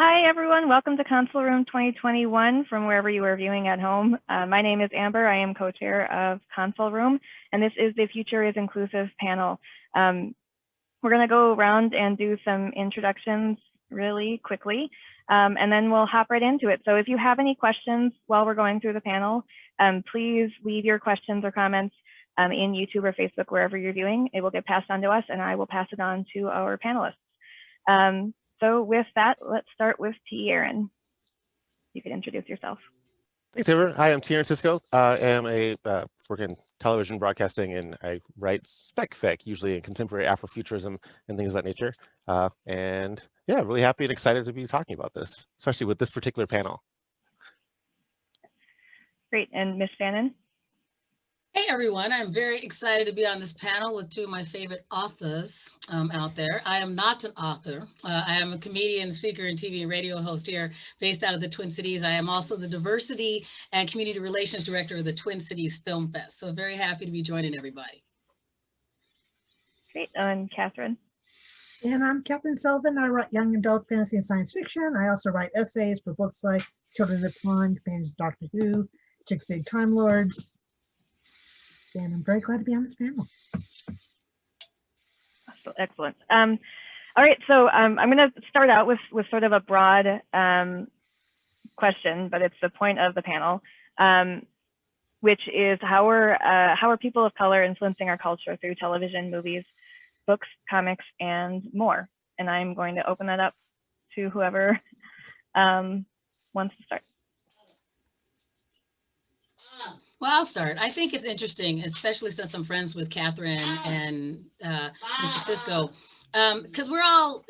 Hi, everyone. Welcome to Console Room 2021 from wherever you are viewing at home. My name is Amber. I am co-chair of Console Room, and this is the Future is Inclusive panel. We're going to go around and do some introductions really quickly, and then we'll hop right into it. So if you have any questions while we're going through the panel, please leave your questions or comments in YouTube or Facebook, wherever you're viewing. It will get passed on to us, and I will pass it on to our panelists. So with that, let's start with T. Aaron. You can introduce yourself. Thanks, Amber. Hi, I'm T. Aaron Cisco. I am work in television broadcasting, and I write spec fic, usually in contemporary Afrofuturism and things of that nature. And yeah, really happy and excited to be talking about this, especially with this particular panel. Great. And Ms. Shannan? Hey everyone, I'm very excited to be on this panel with two of my favorite authors out there. I am not an author. I am a comedian, speaker, and TV and radio host here based out of the Twin Cities. I am also the Diversity and Community Relations Director of the Twin Cities Film Fest. So very happy to be joining everybody. Great. And Kathryn? And I'm Kathryn Sullivan. I write young adult fantasy and science fiction. I also write essays for books like Children of the Plunge, Companions of Doctor Who, Chicks Dig Time Lords. And I'm very glad to be on this panel. Excellent. All right, so I'm going to start out with sort of a broad question, but it's the point of the panel, which is how are people of color influencing our culture through television, movies, books, comics, and more? And I'm going to open that up to whoever wants to start. Well, I'll start. I think it's interesting, especially since I'm friends with Kathryn and Mr. Cisco, because we're all,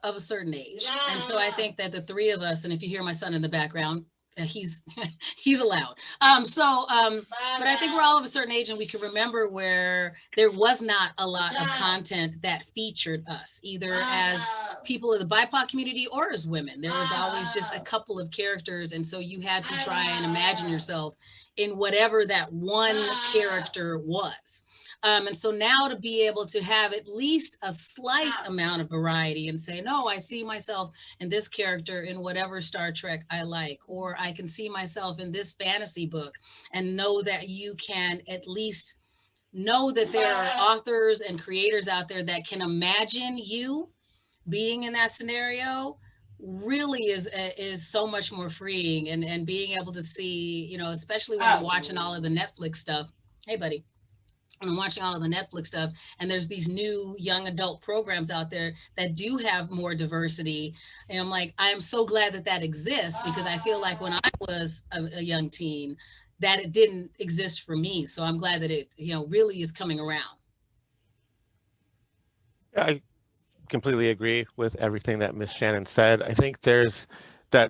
of a certain age. And so I think that the three of us, and if you hear my son in the background, he's allowed. But I think we're all of a certain age, and we can remember where there was not a lot of content that featured us, either as people of the BIPOC community or as women. There was always just a couple of characters, and so you had to try and imagine yourself in whatever that one character was. And so now to be able to have at least a slight amount of variety and say, no, I see myself in this character in whatever Star Trek I like, or I can see myself in this fantasy book, and know that you can at least know that there are authors and creators out there that can imagine you being in that scenario, really is so much more freeing, and being able to see, especially when I'm watching all of the Netflix stuff. Hey, buddy. When I'm watching all of the Netflix stuff, and there's these new young adult programs out there that do have more diversity. And I'm like, I'm so glad that that exists, because I feel like when I was a young teen, that it didn't exist for me. So I'm glad that it, really is coming around. I completely agree with everything that Ms. Shannan said. I think there's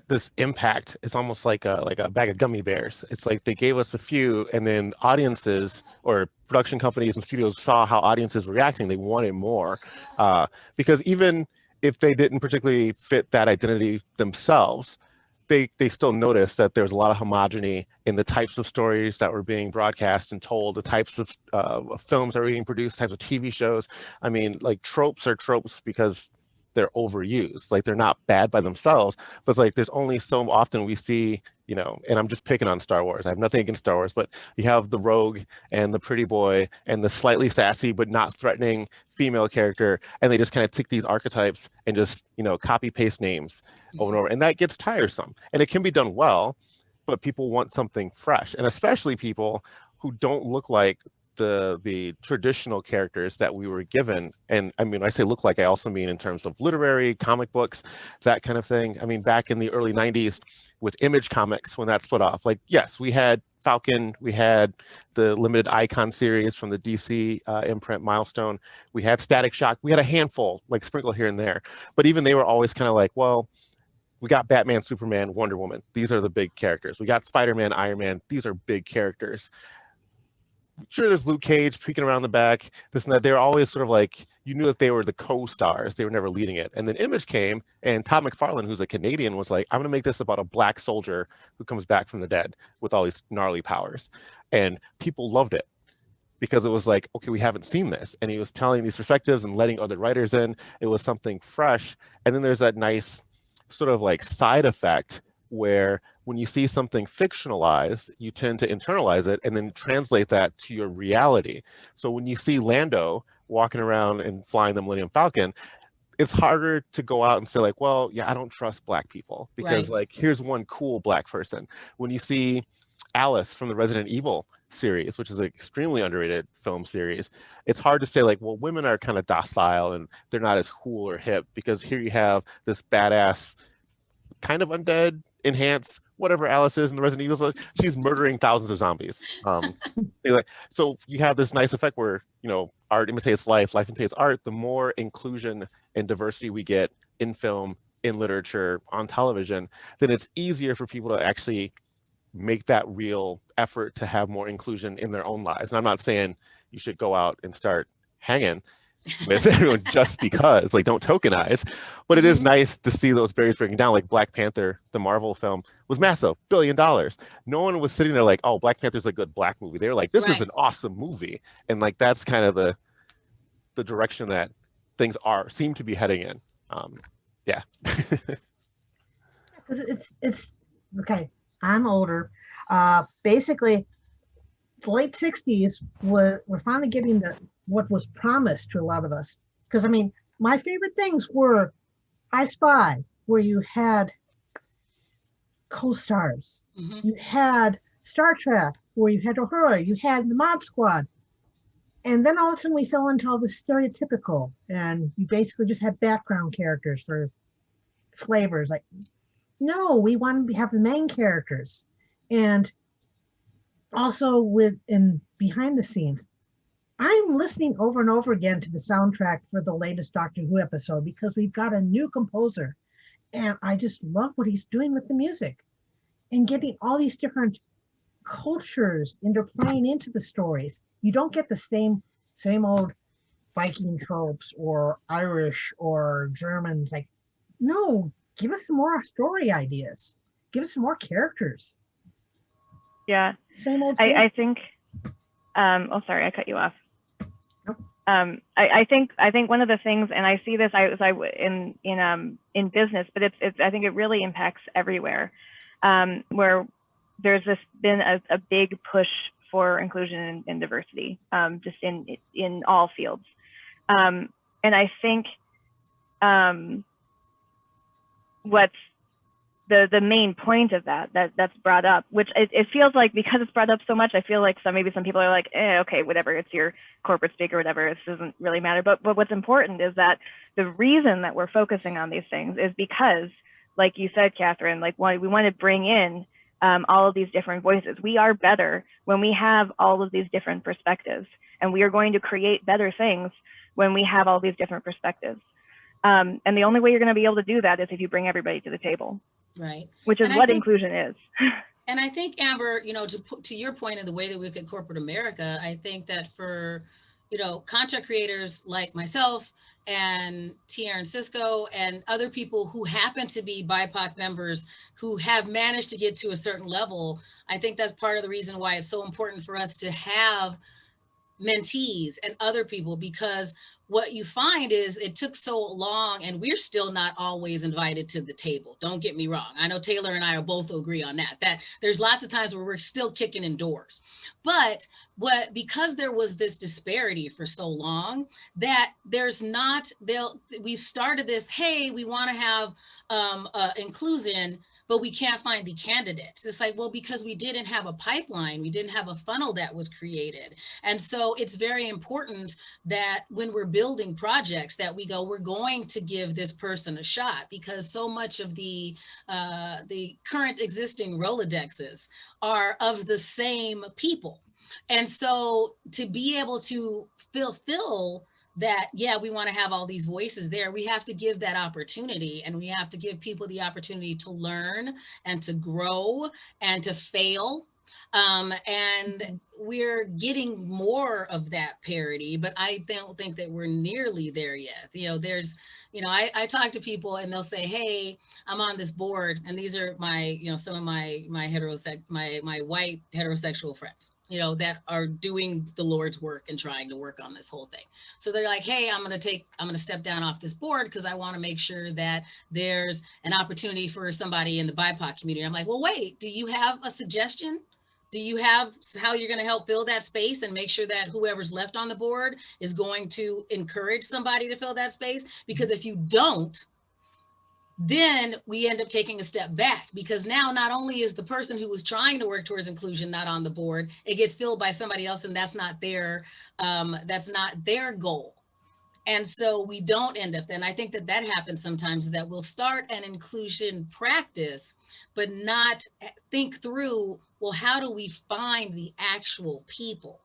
this impact is almost like a bag of gummy bears. It's like they gave us a few, and then audiences or production companies and studios saw how audiences were reacting. They wanted more, because even if they didn't particularly fit that identity themselves, they still noticed that there's a lot of homogeny in the types of stories that were being broadcast and told, the types of films that were being produced, types of TV shows. I mean, like, tropes are tropes because they're overused. Like, they're not bad by themselves, but it's like there's only so often we see, and I'm just picking on Star Wars. I have nothing against Star Wars, but you have the rogue and the pretty boy and the slightly sassy but not threatening female character, and they just kind of take these archetypes and just, copy paste names over and over, and that gets tiresome. And it can be done well, but people want something fresh, and especially people who don't look like the traditional characters that we were given. And I mean, I say look like, I also mean in terms of literary, comic books, that kind of thing. I mean, back in the early 90s with Image Comics, when that split off, like, yes, we had Falcon, we had the limited Icon series from the DC imprint Milestone, we had Static Shock, we had a handful, like, sprinkle here and there, but even they were always kind of like, well, We got Batman, Superman, Wonder Woman. These are the big characters. We got Spider-Man, Iron Man. These are big characters. Sure, there's Luke Cage peeking around the back, this and that. They're always sort of like, you knew that they were the co-stars. They were never leading it. And then Image came, and Todd McFarlane, who's a Canadian, was like, I'm going to make this about a black soldier who comes back from the dead with all these gnarly powers. And people loved it because it was like, okay, we haven't seen this. And he was telling these perspectives and letting other writers in. It was something fresh. And then there's that nice sort of like side effect where when you see something fictionalized, you tend to internalize it and then translate that to your reality. So when you see Lando walking around and flying the Millennium Falcon, it's harder to go out and say like, well, yeah, I don't trust black people because Right. like, here's one cool black person. When you see Alice from the Resident Evil series, which is an extremely underrated film series, it's hard to say like, well, women are kind of docile and they're not as cool or hip, because here you have this badass kind of undead, enhanced, whatever Alice is in the Resident Evil, she's murdering thousands of zombies. So you have this nice effect where, you know, art imitates life, life imitates art. The more inclusion and diversity we get in film, in literature, on television, then it's easier for people to actually make that real effort to have more inclusion in their own lives. And I'm not saying you should go out and start hanging with everyone just because, like, don't tokenize, but it is nice to see those barriers breaking down. Like Black Panther, the Marvel film, was massive, $1 billion. No one was sitting there like, oh, Black Panther's a good black movie. They were like, this is an awesome movie. And like, that's kind of the direction that things seem to be heading in. Yeah. Because it's okay. I'm older. Basically, the late 60s we're finally getting what was promised to a lot of us. Because I mean, my favorite things were I Spy, where you had co-stars. You had Star Trek, where you had Uhura, you had the Mod Squad. And then all of a sudden we fell into all the stereotypical, and you basically just had background characters for flavors. Like, no, we want to have the main characters. And also behind the scenes, I'm listening over and over again to the soundtrack for the latest Doctor Who episode because we've got a new composer, and I just love what he's doing with the music and getting all these different cultures interplaying into the stories. You don't get the same old Viking tropes or Irish or Germans. Like, no, give us some more story ideas. Give us some more characters. Yeah. Same old. I think. Oh, sorry, I cut you off. Nope. I think one of the things, and I see this in business, but it's I think it really impacts everywhere, where there's been a big push for inclusion and diversity, just in all fields, and I think what's the main point of that's brought up, which it feels like, because it's brought up so much, I feel like maybe some people are like, okay, whatever, it's your corporate speak or whatever, it doesn't really matter. But what's important is that the reason that we're focusing on these things is because, like you said, Kathryn, like we want to bring in all of these different voices. We are better when we have all of these different perspectives, and we are going to create better things when we have all these different perspectives. And the only way you're going to be able to do that is if you bring everybody to the table. Right. Which is what inclusion is. And I think, Amber, to your point of the way that we look at corporate America, I think that for, content creators like myself and Tier and Cisco and other people who happen to be BIPOC members who have managed to get to a certain level, I think that's part of the reason why it's so important for us to have mentees and other people, because what you find is it took so long, and we're still not always invited to the table. Don't get me wrong. I know Taylor and I are both agree on that there's lots of times where we're still kicking in doors. But because there was this disparity for so long, that we've started this, hey, we want to have inclusion, but we can't find the candidates. It's like, well, because we didn't have a pipeline, we didn't have a funnel that was created. And so it's very important that when we're building projects that we're going to give this person a shot, because so much of the current existing Rolodexes are of the same people. And so to be able to fulfill that, yeah, we want to have all these voices there. We have to give that opportunity, and we have to give people the opportunity to learn and to grow and to fail. And we're getting more of that parity, but I don't think that we're nearly there yet. There's, I talk to people and they'll say, hey, I'm on this board and these are my, some of my white heterosexual friends, that are doing the Lord's work and trying to work on this whole thing. So they're like, hey, I'm going to step down off this board because I want to make sure that there's an opportunity for somebody in the BIPOC community. I'm like, well, wait, do you have a suggestion? Do you have how you're going to help fill that space and make sure that whoever's left on the board is going to encourage somebody to fill that space? Because if you don't, then we end up taking a step back, because now not only is the person who was trying to work towards inclusion not on the board, it gets filled by somebody else, and that's not their goal. And so we don't end up, and I think that happens sometimes, that we'll start an inclusion practice, but not think through, well, how do we find the actual people?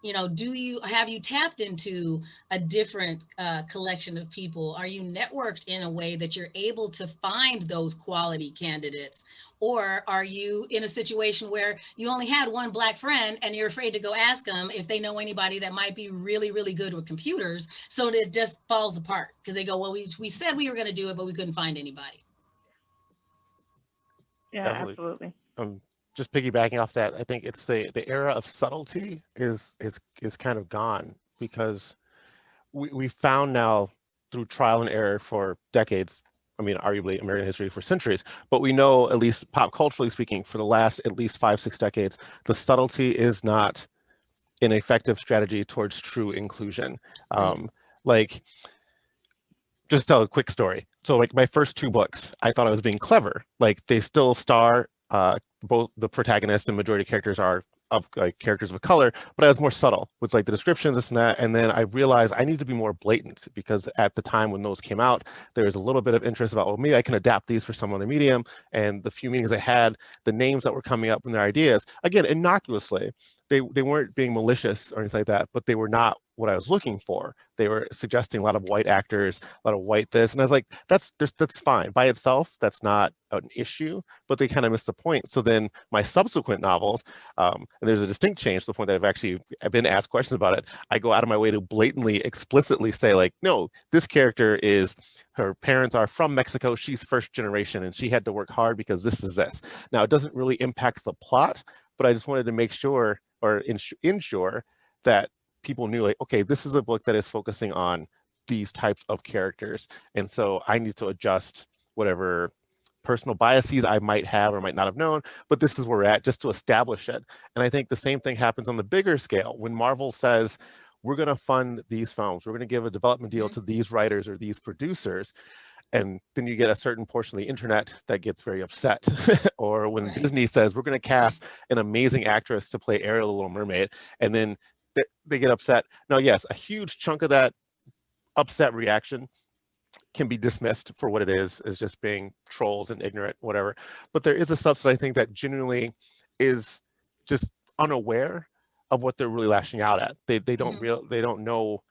Have you tapped into a different collection of people? Are you networked in a way that you're able to find those quality candidates? Or are you in a situation where you only had one Black friend and you're afraid to go ask them if they know anybody that might be really, really good with computers? So that it just falls apart because they go, well, we said we were going to do it, but we couldn't find anybody. Yeah, Definitely. absolutely. Just piggybacking off that, I think it's the era of subtlety is kind of gone, because we found now through trial and error for decades, I mean, arguably American history for centuries, but we know, at least pop culturally speaking, for the last at least 5-6 decades, the subtlety is not an effective strategy towards true inclusion. Like, just tell a quick story. So like my first 2 books, I thought I was being clever. Like, they still star both the protagonists and majority characters are of characters of color, but I was more subtle with like the description, this and that. And then I realized I need to be more blatant, because at the time when those came out, there was a little bit of interest about, well, maybe I can adapt these for some other medium. And the few meetings I had, the names that were coming up from their ideas, again, innocuously, they weren't being malicious or anything like that, but they were not what I was looking for. They were suggesting a lot of white actors, a lot of white this, and I was like, that's fine by itself. That's not an issue, but they kind of missed the point. So then my subsequent novels, and there's a distinct change to the point that I've been asked questions about it. I go out of my way to blatantly, explicitly say, like, no, this character her parents are from Mexico. She's first generation, and she had to work hard because this is this. Now, it doesn't really impact the plot, but I just wanted to make sure, or ensure that people knew, like, okay, this is a book that is focusing on these types of characters. And so I need to adjust whatever personal biases I might have or might not have known, but this is where we're at, just to establish it. And I think the same thing happens on the bigger scale. When Marvel says, we're going to fund these films, we're going to give a development deal to these writers or these producers, and then you get a certain portion of the internet that gets very upset. Or when Disney says, we're going to cast an amazing actress to play Ariel the Little Mermaid, and then they get upset. Now, yes, a huge chunk of that upset reaction can be dismissed for what it is just being trolls and ignorant, whatever. But there is a subset, I think, that genuinely is just unaware of what they're really lashing out at. They don't know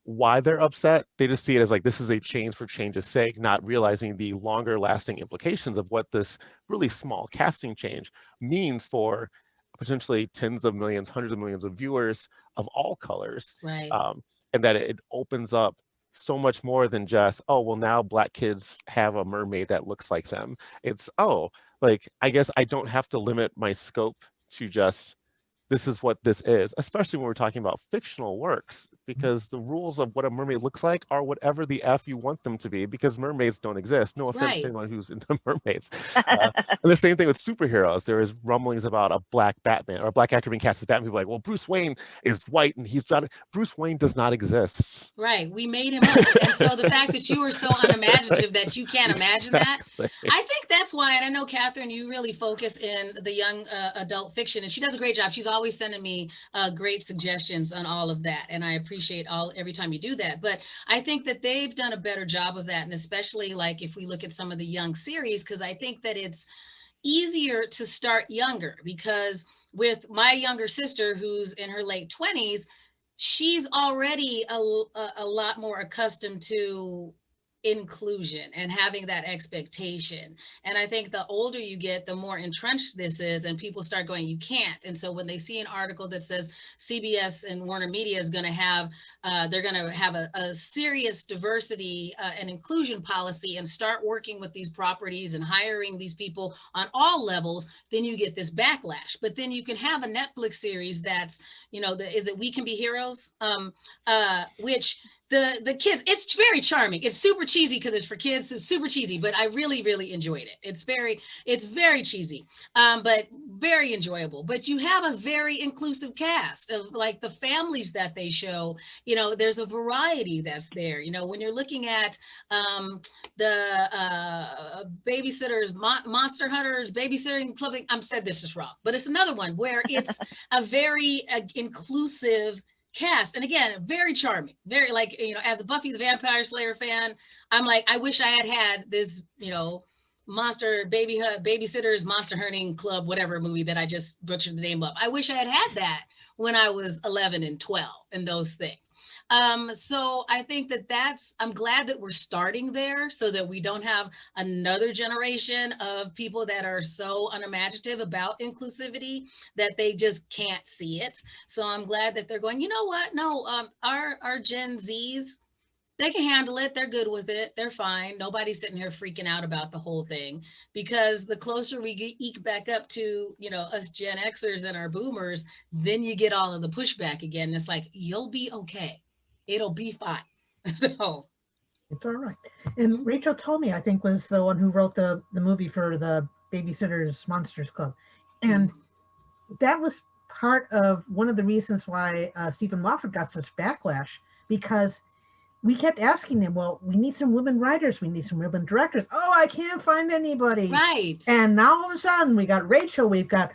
why they're upset. They just see it as like, this is a change for change's sake, not realizing the longer lasting implications of what this really small casting change means for potentially tens of millions, hundreds of millions of viewers of all colors. And that it opens up so much more than just, oh, well, now Black kids have a mermaid that looks like them. It's, oh, like, I guess I don't have to limit my scope to just, this is what this is, especially when we're talking about fictional works, because the rules of what a mermaid looks like are whatever the F you want them to be, because mermaids don't exist. No offense to anyone who's into mermaids. And the same thing with superheroes. There is rumblings about a Black Batman or a Black actor being cast as Batman. People are like, well, Bruce Wayne is white and he's not. Bruce Wayne does not exist. Right. We made him up. And so the fact that you were so unimaginative that you can't imagine that, I think that's why, and I know, Kathryn, you really focus in the young adult fiction, and she does a great job. She's always sending me great suggestions on all of that, and I appreciate every time you do that. But I think that they've done a better job of that, and especially like if we look at some of the young series, because I think that it's easier to start younger, because with my younger sister who's in her late 20s, she's already a lot more accustomed to inclusion and having that expectation. And I think the older you get, the more entrenched this is, and people start going, you can't. And so when they see an article that says CBS and Warner Media is going to have, they're going to have a serious diversity and inclusion policy and start working with these properties and hiring these people on all levels, then you get this backlash. But then you can have a Netflix series that's, you know, is it We Can Be Heroes, which the kids, it's very charming. It's super cheesy because it's for kids. It's super cheesy, but I really, really enjoyed it. It's very cheesy, but very enjoyable. But you have a very inclusive cast of like the families that they show. You know, there's a variety that's there. You know, when you're looking at the babysitters, Monster Hunters, babysitting club. I'm said this is wrong, but it's another one where it's a very inclusive cast, and again, very charming, very, like, you know, as a Buffy the Vampire Slayer fan, I'm like, I wish I had this, you know, babysitters monster hunting club, whatever movie that I just butchered the name of. I wish I had that when I was 11 and 12 and those things. So I think I'm glad that we're starting there so that we don't have another generation of people that are so unimaginative about inclusivity that they just can't see it. So I'm glad that they're going, you know what? No, our Gen Zs, they can handle it. They're good with it. They're fine. Nobody's sitting here freaking out about the whole thing, because the closer we eke back up to, you know, us Gen Xers and our boomers, then you get all of the pushback again. It's like, you'll be okay. It'll be fine. So it's all right. And Rachel Tomei, I think, was the one who wrote the movie for the Babysitters Monsters Club. And that was part of one of the reasons why Stephen Moffat got such backlash, because we kept asking them, well, we need some women writers, we need some women directors. Oh, I can't find anybody. Right. And now all of a sudden we got Rachel, we've got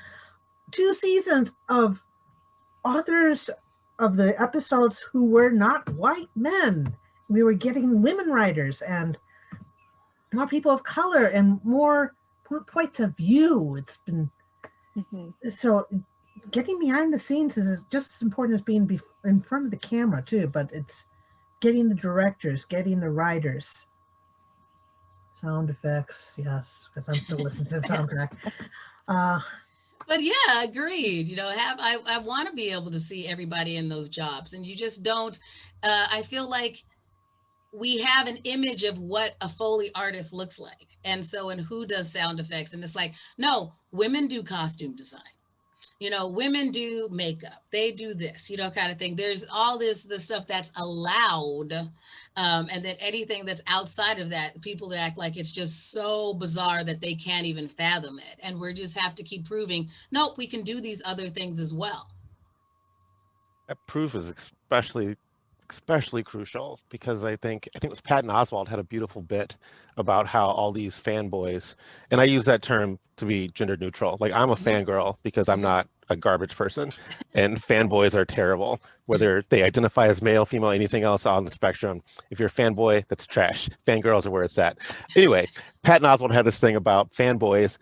2 seasons of authors of the episodes who were not white men. We were getting women writers and more people of color and more points of view. It's been so getting behind the scenes is just as important as being in front of the camera too, but it's getting the directors, getting the writers. Sound effects, yes, because I'm still listening to the soundtrack. But yeah, agreed. You know, I want to be able to see everybody in those jobs, and you just don't. I feel like we have an image of what a Foley artist looks like, and so, and who does sound effects, and it's like, no, women do costume design. You know, women do makeup, they do this, you know, kind of thing. There's all the stuff that's allowed. And then anything that's outside of that, people act like it's just so bizarre that they can't even fathom it. And we just have to keep proving, nope, we can do these other things as well. That proof is especially crucial, because I think it was Patton Oswalt had a beautiful bit about how all these fanboys, and I use that term to be gender neutral. Like, I'm a fangirl because I'm not a garbage person, and fanboys are terrible, whether they identify as male, female, anything else on the spectrum. If you're a fanboy, that's trash. Fangirls are where it's at. Anyway, Patton Oswalt had this thing about fanboys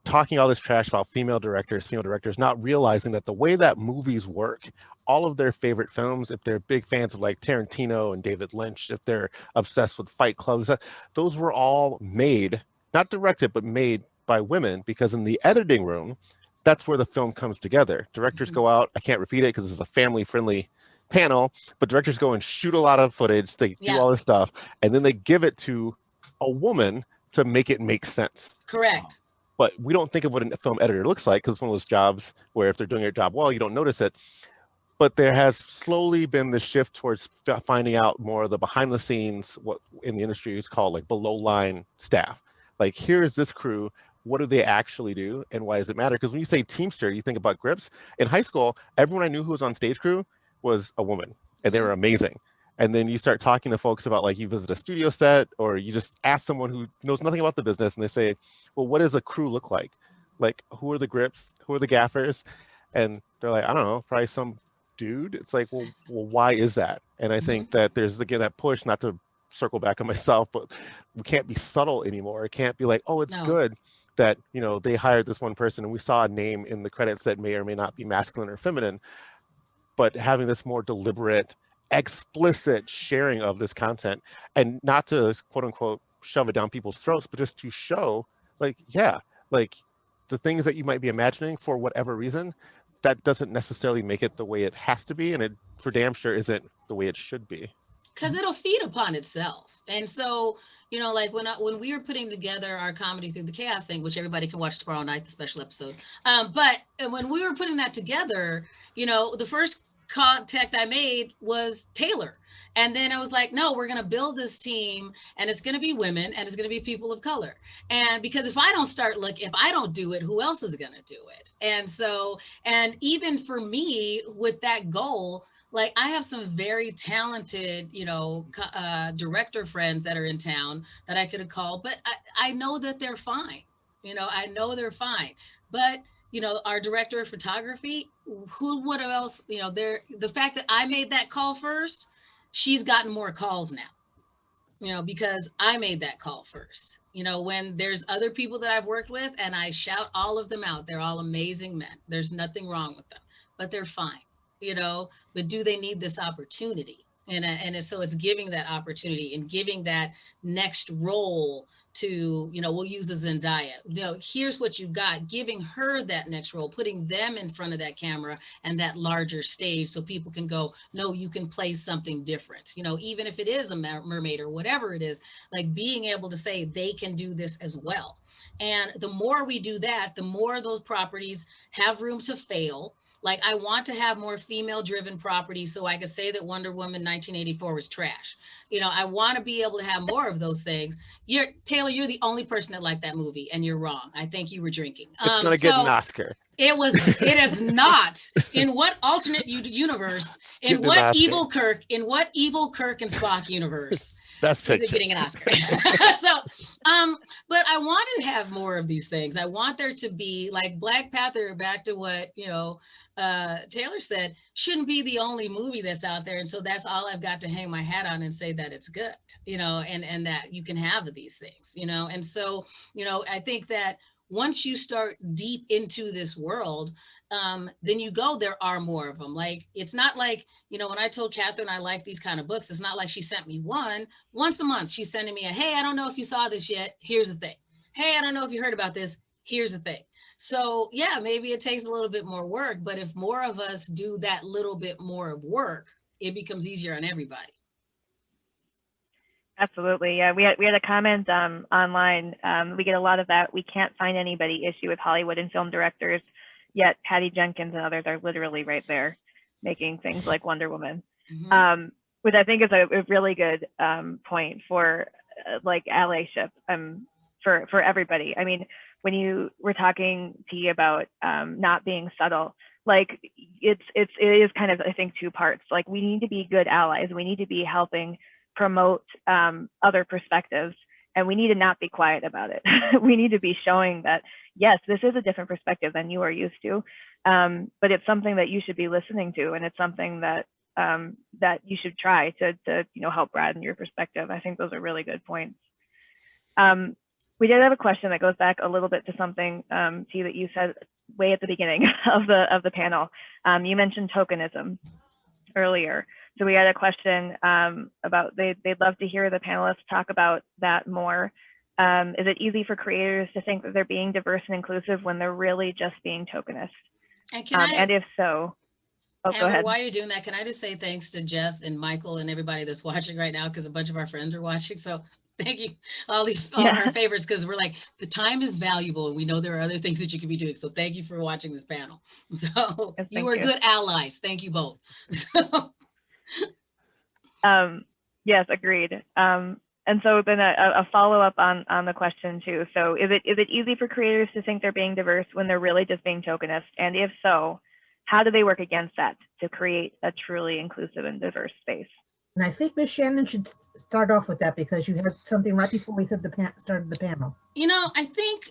talking all this trash about female directors, not realizing that the way that movies work, all of their favorite films, if they're big fans of like Tarantino and David Lynch, if they're obsessed with Fight Clubs, those were all made, not directed, but made by women, because in the editing room, that's where the film comes together. Directors go out, I can't repeat it because it's a family-friendly panel, but directors go and shoot a lot of footage, they do all this stuff, and then they give it to a woman to make it make sense. Correct. But we don't think of what a film editor looks like, because it's one of those jobs where if they're doing their job well, you don't notice it. But there has slowly been the shift towards finding out more of the behind the scenes, what in the industry is called like below line staff. Like, here's this crew, what do they actually do, and why does it matter? Because when you say Teamster, you think about grips. In high school, everyone I knew who was on stage crew was a woman, and they were amazing. And then you start talking to folks about, like, you visit a studio set, or you just ask someone who knows nothing about the business, and they say, well, what does a crew look like? Like, who are the grips? Who are the gaffers? And they're like, I don't know, probably some dude. It's like, well, why is that? And I think that there's, again, that push, not to circle back on myself, but we can't be subtle anymore. It can't be like, oh, it's good that, you know, they hired this one person and we saw a name in the credits that may or may not be masculine or feminine. but having this more deliberate, explicit sharing of this content, and not to quote unquote shove it down people's throats, but just to show like, yeah, like the things that you might be imagining for whatever reason, that doesn't necessarily make it the way it has to be, and it for damn sure isn't the way it should be. Because it'll feed upon itself. And so, you know, like when we were putting together our Comedy Through the Chaos thing, which everybody can watch tomorrow night, the special episode. But when we were putting that together, you know, the first contact I made was Taylor. And then I was like, no, we're going to build this team, and it's going to be women, and it's going to be people of color. And because if I don't do it, who else is going to do it? And so, and even for me with that goal, like I have some very talented, you know, director friends that are in town that I could have called, but I know that they're fine. You know, I know they're fine. But, you know, our director of photography, who would else, you know, the fact that I made that call first, she's gotten more calls now, you know, because I made that call first. You know, when there's other people that I've worked with and I shout all of them out, they're all amazing men. There's nothing wrong with them, but they're fine. You know, but do they need this opportunity? And so it's giving that opportunity and giving that next role to, you know, we'll use a Zendaya. You know, here's what you got, giving her that next role, putting them in front of that camera and that larger stage so people can go, no, you can play something different. You know, even if it is a mermaid or whatever it is, like being able to say they can do this as well. And the more we do that, the more those properties have room to fail. Like I want to have more female driven properties so I could say that Wonder Woman 1984 was trash. You know, I want to be able to have more of those things. Taylor, you're the only person that liked that movie, and you're wrong. I think you were drinking. It's gonna get an Oscar. It is not. In what alternate universe, in what evil Kirk and Spock universe? That's getting an Oscar. So, but I want to have more of these things. I want there to be like Black Panther, back to what, you know, Taylor said, shouldn't be the only movie that's out there. And so that's all I've got to hang my hat on and say that it's good, you know, and that you can have these things, you know. And so, you know, I think that once you start deep into this world, then you go, there are more of them. Like, it's not like, you know, when I told Kathryn I like these kind of books, it's not like she sent me once a month. She's sending me hey, I don't know if you saw this yet. Here's the thing. Hey, I don't know if you heard about this. Here's the thing. So yeah, maybe it takes a little bit more work, but if more of us do that little bit more of work, it becomes easier on everybody. Absolutely. Yeah, we had a comment online. We get a lot of that. We can't find anybody issue with Hollywood and film directors, yet Patty Jenkins and others are literally right there making things like Wonder Woman, which I think is a really good point for like allyship for everybody. I mean, when you were talking, T, about not being subtle, like it is kind of, I think, two parts. Like, we need to be good allies. We need to be helping promote other perspectives, and we need to not be quiet about it. We need to be showing that, yes, this is a different perspective than you are used to, but it's something that you should be listening to, and it's something that that you should try to you know, help broaden your perspective. I think those are really good points. We did have a question that goes back a little bit to something, T, that you said way at the beginning of the panel. You mentioned tokenism earlier. So we had a question about they'd love to hear the panelists talk about that more. Is it easy for creators to think that they're being diverse and inclusive when they're really just being tokenist? And if so, Amber, go ahead. While you're doing that, can I just say thanks to Jeff and Michael and everybody that's watching right now, because a bunch of our friends are watching. So thank you, all our favorites, because we're like, the time is valuable and we know there are other things that you could be doing. So thank you for watching this panel. So yes, you are good allies. Thank you both. Yes, agreed. And so then a follow-up on the question too. So is it easy for creators to think they're being diverse when they're really just being tokenist? And if so, how do they work against that to create a truly inclusive and diverse space? And I think Ms. Shannan should start off with that, because you had something right before we said started the panel. You know, I think,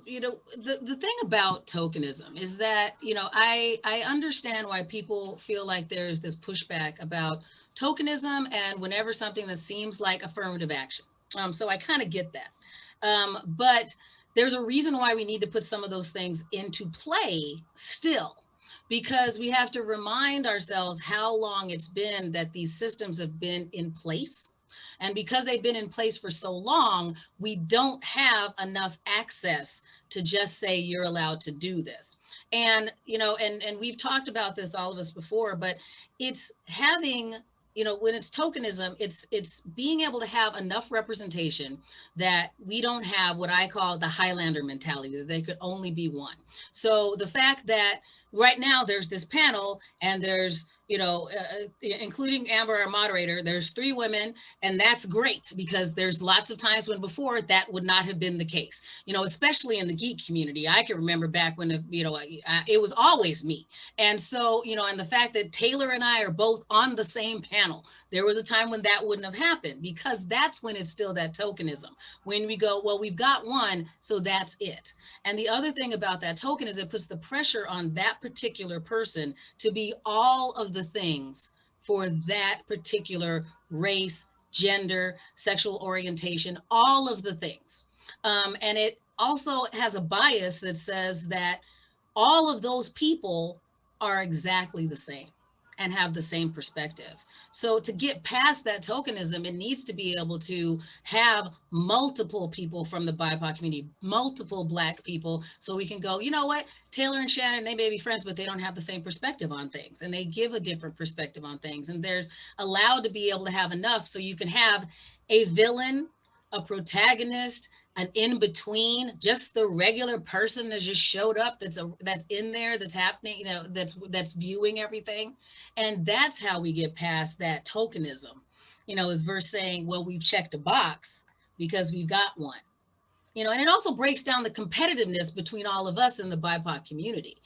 you know, the thing about tokenism is that, you know, I understand why people feel like there's this pushback about tokenism and whenever something that seems like affirmative action. So I kind of get that. But there's a reason why we need to put some of those things into play still. because we have to remind ourselves how long it's been that these systems have been in place. And because they've been in place for so long, we don't have enough access to just say you're allowed to do this. And, you know, and we've talked about this, all of us before, but it's having, you know, when it's tokenism, it's being able to have enough representation that we don't have what I call the Highlander mentality, that they could only be one. So the fact that right now there's this panel and there's, you know, including Amber, our moderator, there's 3 women, and that's great because there's lots of times when before that would not have been the case, you know, especially in the geek community. I can remember back when, you know, it was always me. And so, you know, and the fact that Taylor and I are both on the same panel, there was a time when that wouldn't have happened, because that's when it's still that tokenism. When we go, well, we've got one, so that's it. And the other thing about that token is it puts the pressure on that particular person to be all of the things for that particular race, gender, sexual orientation, all of the things. And it also has a bias that says that all of those people are exactly the same and have the same perspective. So to get past that tokenism, it needs to be able to have multiple people from the BIPOC community, multiple Black people, so we can go, you know what, Taylor and Shannan, they may be friends, but they don't have the same perspective on things, and they give a different perspective on things. And there's allowed to be able to have enough so you can have a villain, a protagonist, an in-between, just the regular person that just showed up, that's in there, that's happening, you know, that's viewing everything. And that's how we get past that tokenism, you know, is versus saying, well, we've checked a box because we've got one. You know, and it also breaks down the competitiveness between all of us in the BIPOC community,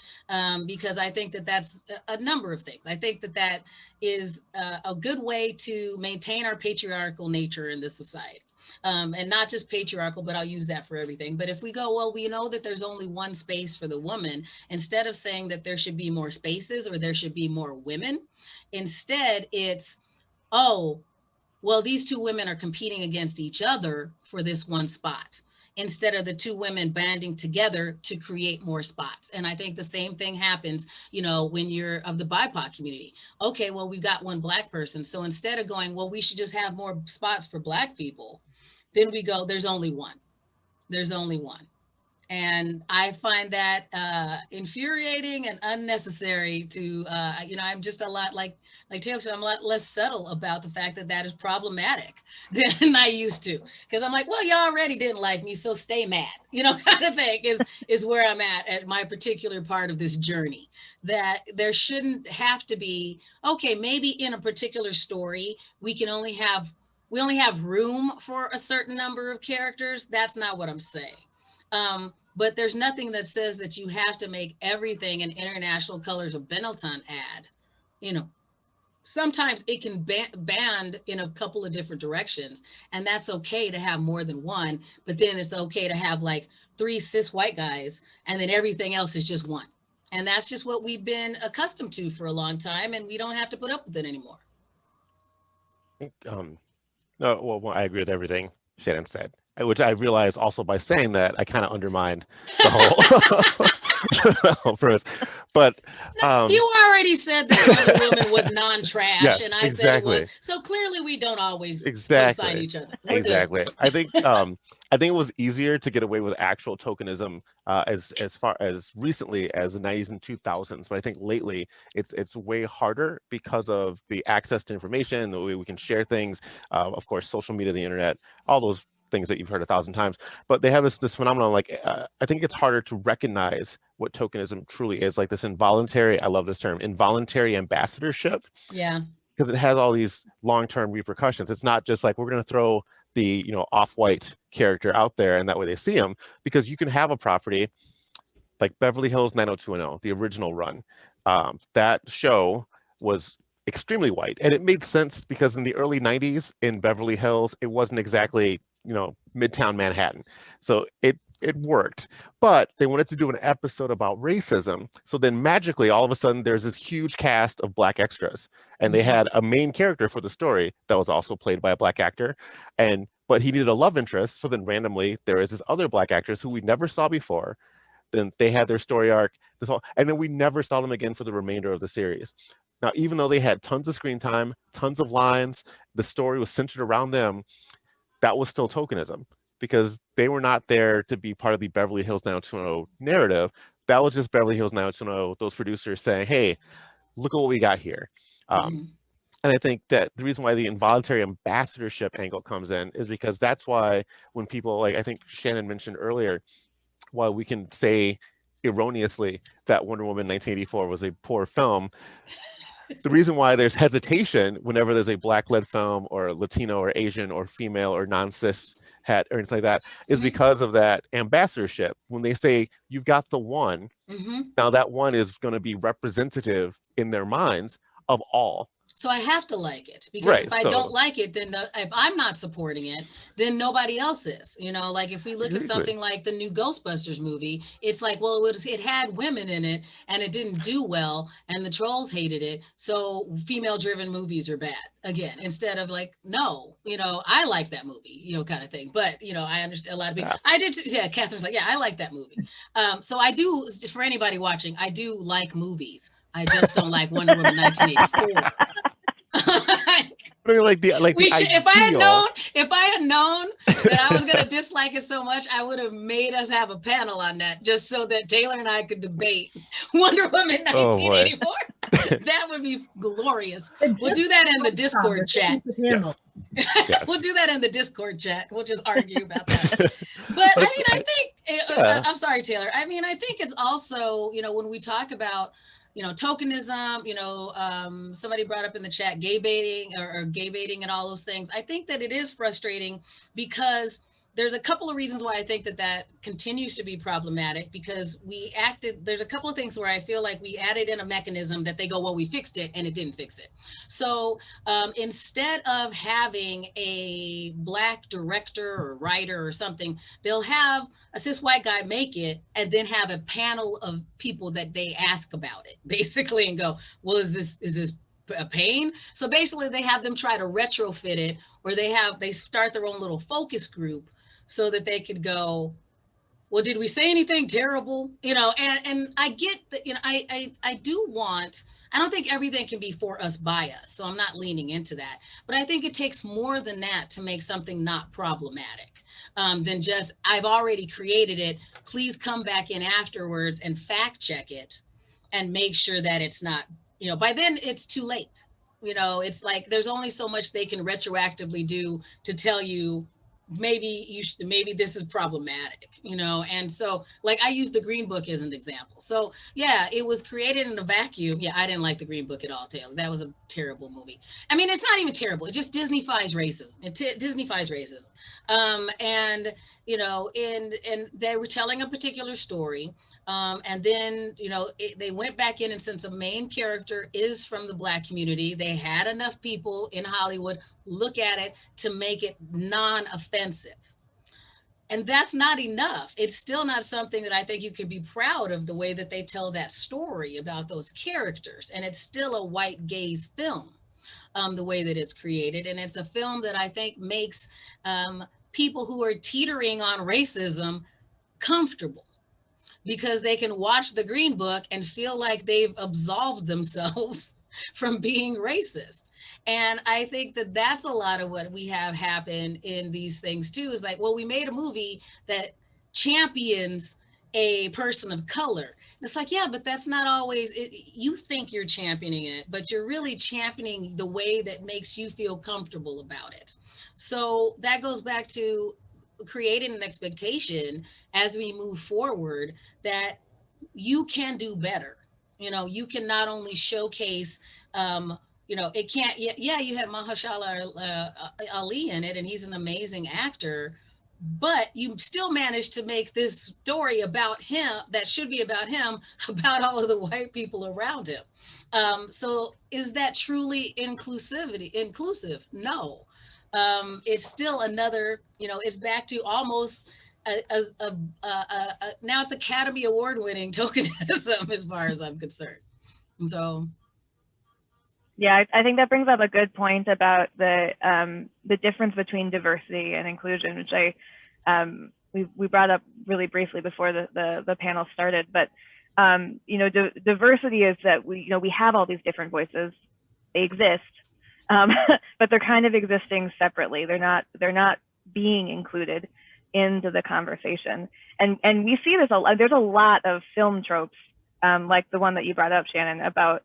because I think that that's a number of things. I think that that is a good way to maintain our patriarchal nature in this society. And not just patriarchal, but I'll use that for everything. But if we go, well, we know that there's only one space for the woman, instead of saying that there should be more spaces or there should be more women, instead it's, oh, well, these 2 women are competing against each other for this one spot, instead of the 2 women banding together to create more spots. And I think the same thing happens, you know, when you're of the BIPOC community. Okay, well, we've got one Black person. So instead of going, well, we should just have more spots for Black people, then we go, there's only one. There's only one. And I find that infuriating and unnecessary to, you know, I'm just a lot like Taylor said, I'm a lot less subtle about the fact that that is problematic than I used to. Because I'm like, well, you already didn't like me, so stay mad, you know, kind of thing is where I'm at my particular part of this journey. That there shouldn't have to be, okay, maybe in a particular story, we only have room for a certain number of characters. That's not what I'm saying. But there's nothing that says that you have to make everything an International Colors of Benetton ad. You know, sometimes it can band in a couple of different directions, and that's okay to have more than one, but then it's okay to have like 3 cis white guys, and then everything else is just one. And that's just what we've been accustomed to for a long time, and we don't have to put up with it anymore. No, well, I agree with everything Shannan said, which I realized also by saying that I kind of undermined the whole, the whole premise. But you already said that Wonder Woman was non-trash, yes, and I exactly. said it was. So clearly, we don't always exactly co-sign each other. We're exactly. good. I think it was easier to get away with actual tokenism as far as recently as the 90s and 2000s, but I think lately it's way harder because of the access to information, the way we can share things, of course, social media, the internet, all those things that you've heard 1,000 times. But they have this phenomenon, like I think it's harder to recognize what tokenism truly is, like this involuntary, I love this term, involuntary ambassadorship. Yeah. Because it has all these long-term repercussions. It's not just like we're going to throw the, you know, off-white character out there and that way they see him, because you can have a property like Beverly Hills 90210, the original run. That show was extremely white, and it made sense because in the early 90s in Beverly Hills, it wasn't exactly, you know, Midtown Manhattan. So it worked, but they wanted to do an episode about racism. So then magically, all of a sudden, there's this huge cast of Black extras, and they had a main character for the story that was also played by a Black actor, but he needed a love interest. So then randomly, there is this other Black actress who we never saw before, Then they had their story arc. And then we never saw them again for the remainder of the series. Now, even though they had tons of screen time, tons of lines, the story was centered around them, that was still tokenism, because they were not there to be part of the Beverly Hills 90210 narrative. That was just Beverly Hills 90210, those producers saying, hey, look at what we got here. And I think that the reason why the involuntary ambassadorship angle comes in is because that's why when people, like I think Shannan mentioned earlier, why we can say erroneously that Wonder Woman 1984 was a poor film. The reason why there's hesitation whenever there's a Black-led film or Latino or Asian or female or non-cis hat or anything like that is because of that ambassadorship. When they say you've got the one, now that one is going to be representative in their minds of all. So I have to like it, because if I don't like it, then if I'm not supporting it, then nobody else is. You know, like if we look at something like the new Ghostbusters movie, it's like, well, it had women in it and it didn't do well and the trolls hated it. So female-driven movies are bad again, instead of like, no, you know, I like that movie, you know, kind of thing. But, you know, I understand a lot of people. I did too. Yeah, Kathryn's like, yeah, I like that movie. So I do, for anybody watching, I do like movies. I just don't like Wonder Woman 1984. If I had known that I was going to dislike it so much, I would have made us have a panel on that, just so that Taylor and I could debate Wonder Woman 1984. That would be glorious. We'll do that in the Discord chat. Yes. We'll do that in the Discord chat. We'll just argue about that. But I mean, I think, I'm sorry, Taylor. I mean, I think it's also, you know, when we talk about, you know, tokenism, you know, somebody brought up in the chat, gay baiting or gay baiting and all those things. I think that it is frustrating, because there's a couple of reasons why I think that that continues to be problematic, because there's a couple of things where I feel like we added in a mechanism that they go, well, we fixed it, and it didn't fix it. So instead of having a Black director or writer or something, they'll have a cis white guy make it and then have a panel of people that they ask about it, basically, and go, well, is this a pain? So basically they have them try to retrofit it, or they start their own little focus group so that they could go, well, did we say anything terrible? You know, and I get that, you know, I don't think everything can be for us by us. So I'm not leaning into that, but I think it takes more than that to make something not problematic than just, I've already created it. Please come back in afterwards and fact check it and make sure that it's not, you know, by then it's too late. You know, it's like, there's only so much they can retroactively do to tell you, maybe this is problematic, you know? And so, like, I use the Green Book as an example. So yeah, it was created in a vacuum. Yeah, I didn't like the Green Book at all, Taylor. That was a terrible movie. I mean, it's not even terrible. It just Disney-fies racism. Disney-fies racism. And, you know, and they were telling a particular story. And then, you know, they went back in, and since a main character is from the Black community, they had enough people in Hollywood look at it to make it non-offensive. And that's not enough. It's still not something that I think you can be proud of, the way that they tell that story about those characters. And it's still a white gaze film, the way that it's created. And it's a film that I think makes people who are teetering on racism comfortable, because they can watch the Green Book and feel like they've absolved themselves from being racist. And I think that that's a lot of what we have happen in these things too, is like, well, we made a movie that champions a person of color. And it's like, yeah, but that's not always it. You think you're championing it, but you're really championing the way that makes you feel comfortable about it. So that goes back to creating an expectation as we move forward that you can do better. You know, you can not only showcase, you know, it can't, yeah, you had Mahershala Ali in it, and he's an amazing actor, but you still managed to make this story about him, that should be about him, about all of the white people around him. So is that truly inclusive? No. It's still another, you know, it's back to almost now it's Academy Award winning tokenism as far as I'm concerned. So yeah, I think that brings up a good point about the difference between diversity and inclusion, which we brought up really briefly before the panel started, but you know, diversity is that we have all these different voices. They exist, but they're kind of existing separately. They're not being included into the conversation. And we see this there's a lot of film tropes, like the one that you brought up, Shannon, about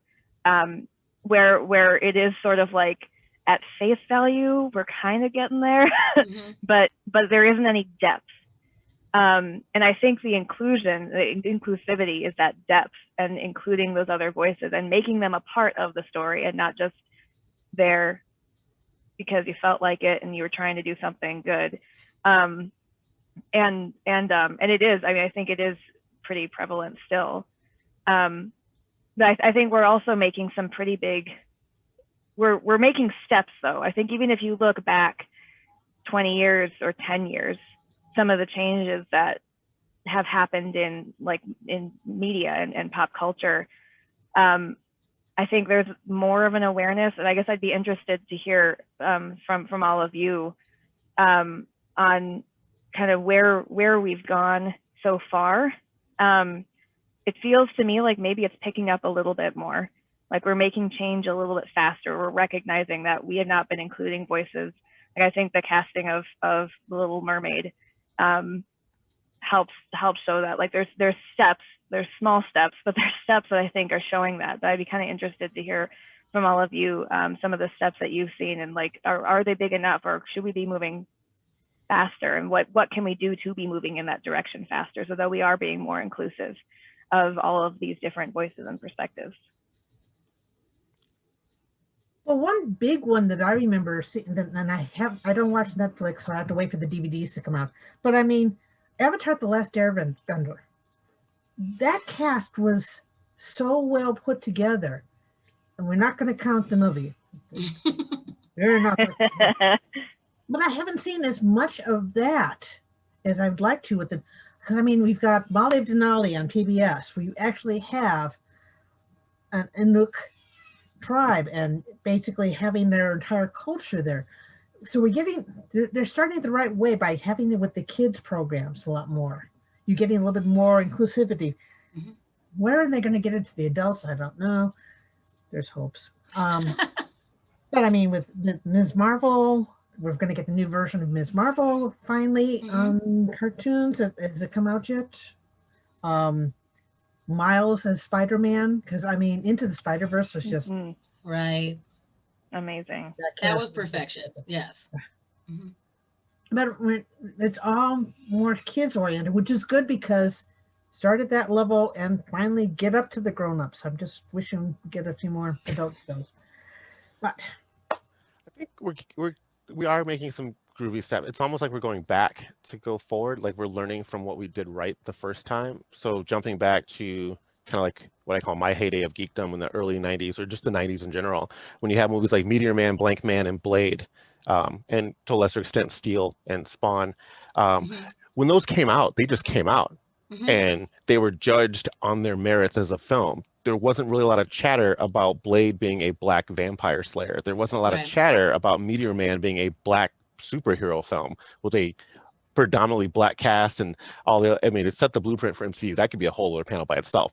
where it is sort of like at face value, we're kind of getting there, but there isn't any depth. And I think the inclusivity is that depth and including those other voices and making them a part of the story and not just there because you felt like it and you were trying to do something good. And it is, I mean, I think it is pretty prevalent still. But I think we're also making some pretty big, we're making steps though. I think even if you look back 20 years or 10 years, some of the changes that have happened in media and pop culture, I think there's more of an awareness, and I guess I'd be interested to hear from all of you on kind of where we've gone so far. It feels to me like maybe it's picking up a little bit more, like we're making change a little bit faster. We're recognizing that we have not been including voices. Like I think the casting of The Little Mermaid helps show that. Like there's steps, there's small steps, but there's steps that I think are showing that. But I'd be kind of interested to hear from all of you some of the steps that you've seen, and like are they big enough, or should we be moving faster, and what can we do to be moving in that direction faster so that we are being more inclusive of all of these different voices and perspectives. Well, one big one that I remember seeing, and I don't watch Netflix, so I have to wait for the DVDs to come out. But I mean, Avatar: The Last Airbender, that cast was so well put together, and we're not going to count the movie. They're not going to. But I haven't seen as much of that as I would like to with it, because I mean, we've got Molly Denali on PBS. We actually have an Inuk tribe and basically having their entire culture there. So they're starting the right way by having it with the kids programs a lot more. You're getting a little bit more inclusivity. Where are they going to get into the adults? I don't know. There's hopes. But I mean, with Ms. Marvel, we're going to get the new version of Ms. Marvel finally on cartoons. Has it come out yet? Miles as Spider-Man, because I mean, Into the Spider-Verse was just right, amazing. That was perfection. Yes. But it's all more kids oriented, which is good because start at that level and finally get up to the grown-ups. I'm just wishing we get a few more adult shows. But I think we are making some groovy steps. It's almost like we're going back to go forward, like we're learning from what we did right the first time. So jumping back to kind of like what I call my heyday of geekdom in the early 90s, or just the 90s in general, when you have movies like Meteor Man, Blank Man, and Blade, and to a lesser extent Steel and Spawn. When those came out, they just came out, and they were judged on their merits as a film. There wasn't really a lot of chatter about Blade being a black vampire slayer. There wasn't a lot of chatter about Meteor Man being a black superhero film with a predominantly black cast and all the, I mean, it set the blueprint for MCU. That could be a whole other panel by itself.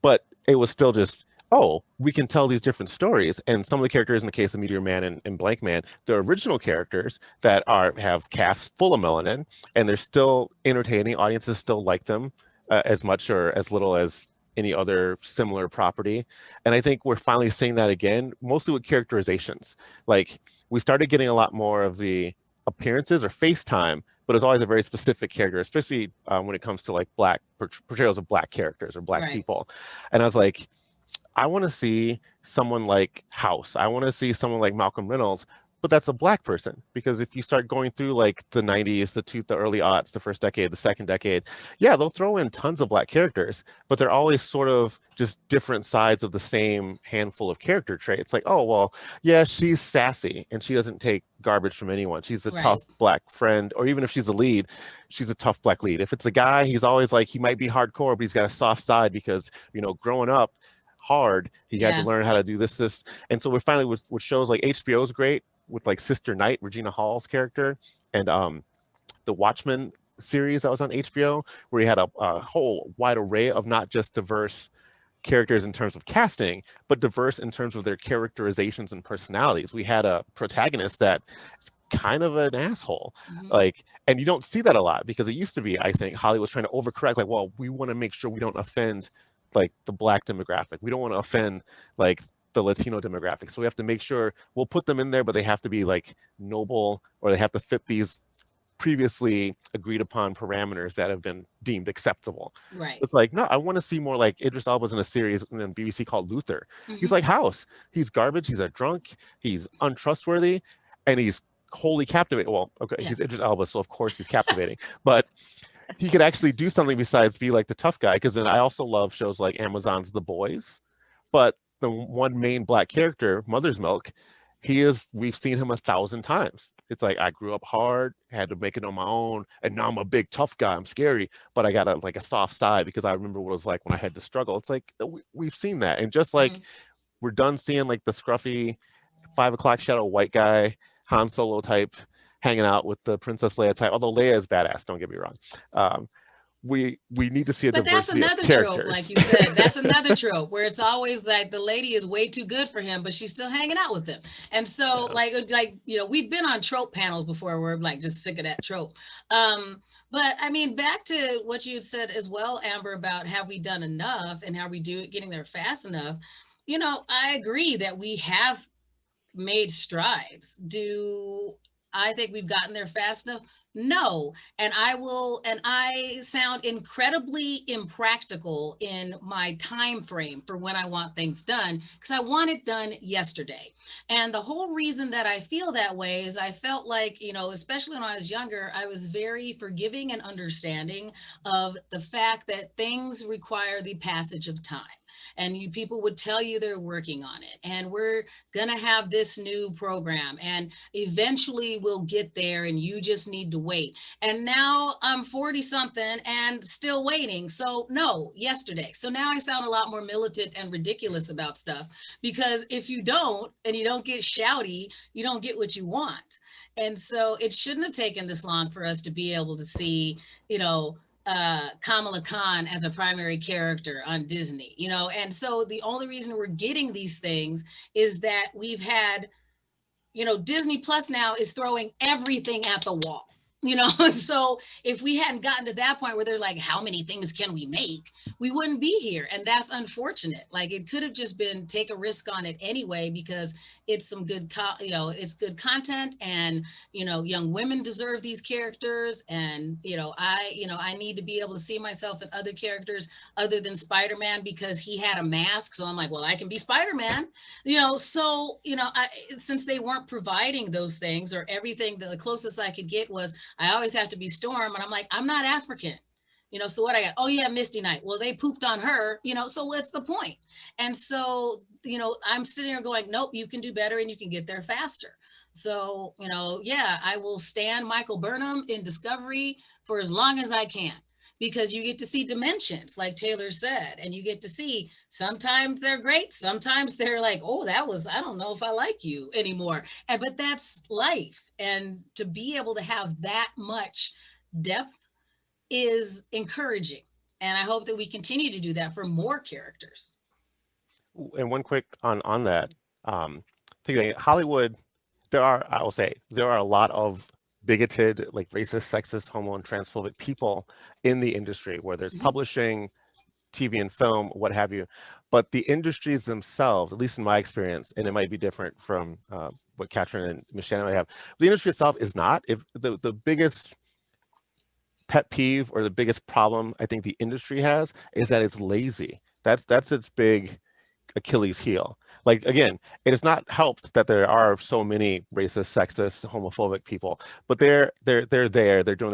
But it was still just, oh, we can tell these different stories. And some of the characters in the case of Meteor Man and Blank Man, they're original characters that have casts full of melanin, and they're still entertaining. Audiences still like them as much or as little as any other similar property. And I think we're finally seeing that again, mostly with characterizations. Like we started getting a lot more of the appearances or face time, but it's always a very specific character, especially when it comes to like black portrayals of black characters or black people. And I was like, I want to see someone like House. I want to see someone like Malcolm Reynolds, but that's a black person. Because if you start going through like the 90s, the early aughts, the first decade, the second decade, yeah, they'll throw in tons of black characters, but they're always sort of just different sides of the same handful of character traits. Like, oh, well, yeah, she's sassy and she doesn't take garbage from anyone. She's a tough black friend, or even if she's a lead, she's a tough black lead. If it's a guy, he's always like, he might be hardcore, but he's got a soft side because, you know, growing up hard, he had to learn how to do this. And so we're finally with shows like HBO's great, with like Sister Night, Regina Hall's character, and The Watchmen series that was on HBO, where you had a whole wide array of not just diverse characters in terms of casting, but diverse in terms of their characterizations and personalities. We had a protagonist that is kind of an asshole, like, and you don't see that a lot because it used to be, I think, Hollywood's trying to overcorrect, like, well, we want to make sure we don't offend like the Black demographic. We don't want to offend like the Latino demographic. So we have to make sure we'll put them in there, but they have to be like noble, or they have to fit these previously agreed upon parameters that have been deemed acceptable. Right. It's like, no, I want to see more like Idris Elba's in a series in BBC called Luther. He's like House. He's garbage. He's a drunk. He's untrustworthy, and he's wholly captivating. Well, okay, he's Idris Elba, so of course he's captivating. But he could actually do something besides be like the tough guy. Because then I also love shows like Amazon's The Boys. But the one main Black character, Mother's Milk, we've seen him 1,000 times. It's like, I grew up hard, had to make it on my own, and now I'm a big tough guy. I'm scary, but I got a soft side because I remember what it was like when I had to struggle. It's like, we've seen that. And just like we're done seeing like the scruffy 5 o'clock shadow white guy, Han Solo type hanging out with the Princess Leia type, although Leia is badass, don't get me wrong. We need to see a diversity of characters. But that's another trope, like you said. That's another trope where it's always like the lady is way too good for him, but she's still hanging out with him. And so, like we've been on trope panels before. We're like just sick of that trope. But I mean, back to what you said as well, Amber, about have we done enough and how we getting there fast enough? I agree that we have made strides. Do I think we've gotten there fast enough? No. And I sound incredibly impractical in my time frame for when I want things done, because I want it done yesterday. And the whole reason that I feel that way is I felt like, especially when I was younger, I was very forgiving and understanding of the fact that things require the passage of time. And people would tell you they're working on it, and we're gonna have this new program, and eventually we'll get there, and you just need to wait. And now I'm 40 something and still waiting. So no, yesterday. So now I sound a lot more militant and ridiculous about stuff, because if you don't, and you don't get shouty, you don't get what you want. And so it shouldn't have taken this long for us to be able to see, Kamala Khan as a primary character on Disney, and so the only reason we're getting these things is that we've had, Disney Plus now is throwing everything at the wall. And so if we hadn't gotten to that point where they're like, how many things can we make? We wouldn't be here. And that's unfortunate. Like, it could have just been take a risk on it anyway, because it's some good, it's good content, and, young women deserve these characters. And, I need to be able to see myself in other characters other than Spider-Man, because he had a mask. So I'm like, well, I can be Spider-Man, since they weren't providing those things, or everything, the closest I could get was, I always have to be Storm. And I'm like, I'm not African, so what I got? Oh yeah, Misty Knight. Well, they pooped on her, so what's the point? And so, I'm sitting here going, nope, you can do better and you can get there faster. So, yeah, I will stand Michael Burnham in Discovery for as long as I can, because you get to see dimensions, like Taylor said, and you get to see, sometimes they're great. Sometimes they're like, oh, I don't know if I like you anymore. But that's life. And to be able to have that much depth is encouraging. And I hope that we continue to do that for more characters. And one quick on that, Hollywood, there are a lot of bigoted, like racist, sexist, homo, and transphobic people in the industry, where there's publishing, TV and film, what have you. But the industries themselves, at least in my experience, and it might be different from what Kathryn and Ms. Shannan might have, the industry itself is not. If the biggest pet peeve, or the biggest problem I think the industry has, is that it's lazy. That's its big Achilles heel. Like, again, it is not helped that there are so many racist, sexist, homophobic people, but they're doing their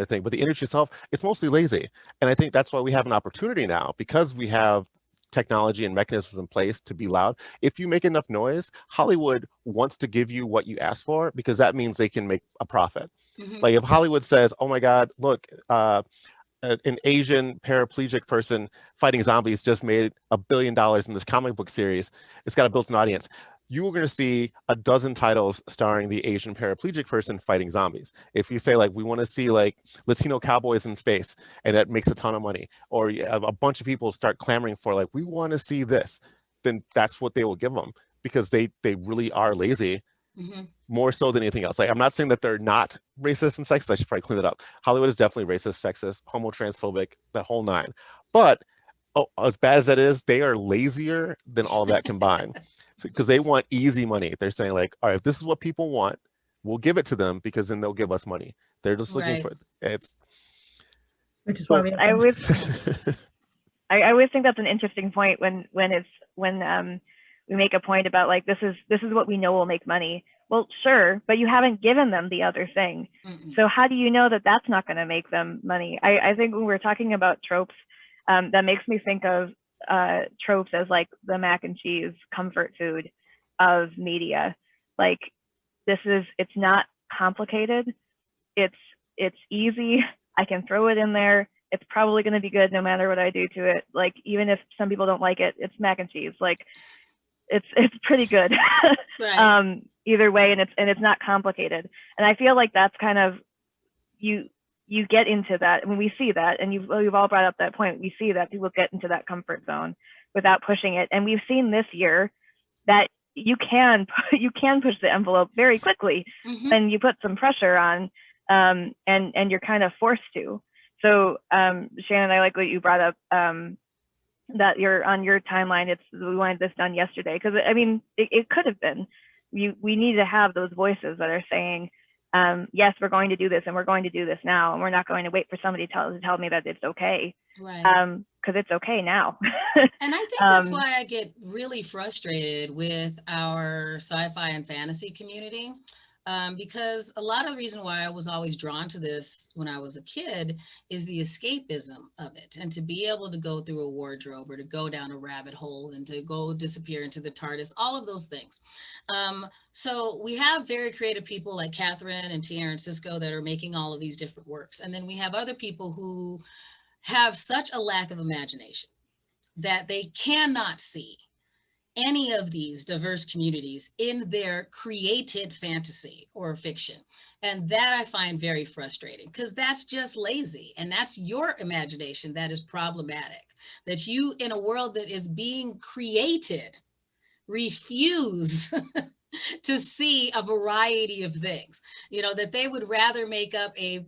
thing. But the industry itself, it's mostly lazy. And I think that's why we have an opportunity now, because we have technology and mechanisms in place to be loud. If you make enough noise, Hollywood wants to give you what you ask for, because that means they can make a profit. Like, if Hollywood says, oh my God, look, an Asian paraplegic person fighting zombies just made $1 billion in this comic book series, it's got a built-in audience, you are going to see a dozen titles starring the Asian paraplegic person fighting zombies. If you say like, we want to see like Latino cowboys in space, and that makes a ton of money, or a bunch of people start clamoring for like, we want to see this, then that's what they will give them, because they really are lazy. More so than anything else. Like, I'm not saying that they're not racist and sexist. I should probably clean that up. Hollywood is definitely racist, sexist, homo, transphobic, the whole nine. But as bad as that is, they are lazier than all that combined, because they want easy money. They're saying like, all right, if this is what people want, we'll give it to them, because then they'll give us money. They're just looking for it's. Which is why we have I always think that's an interesting point when we make a point about like, this is what we know will make money. Well, sure, but you haven't given them the other thing. So how do you know that that's not going to make them money? I think when we're talking about tropes, that makes me think of tropes as like the mac and cheese comfort food of media. Like, it's not complicated. It's easy. I can throw it in there. It's probably going to be good no matter what I do to it. Like, even if some people don't like it, it's mac and cheese. Like, it's pretty good. Right. Either way, and it's not complicated. And I feel like that's kind of, you get into that when we see that, and you've all brought up that point. We see that people get into that comfort zone without pushing it, and we've seen this year that you can push the envelope very quickly, and you put some pressure on, and you're kind of forced to. So Shannan, I like what you brought up, that you're on your timeline. We wanted this done yesterday, because I mean, it could have been. We need to have those voices that are saying, yes, we're going to do this, and we're going to do this now, and we're not going to wait for somebody to tell me that it's okay. Right. Because it's okay now. And I think that's why I get really frustrated with our sci-fi and fantasy community. Because a lot of the reason why I was always drawn to this when I was a kid is the escapism of it, and to be able to go through a wardrobe, or to go down a rabbit hole, and to go disappear into the TARDIS, all of those things. So we have very creative people like Kathryn and Tia and Cisco that are making all of these different works. And then we have other people who have such a lack of imagination that they cannot see any of these diverse communities in their created fantasy or fiction. And that I find very frustrating, because that's just lazy, and that's your imagination that is problematic. That you, in a world that is being created, refuse to see a variety of things. You know, that they would rather make up a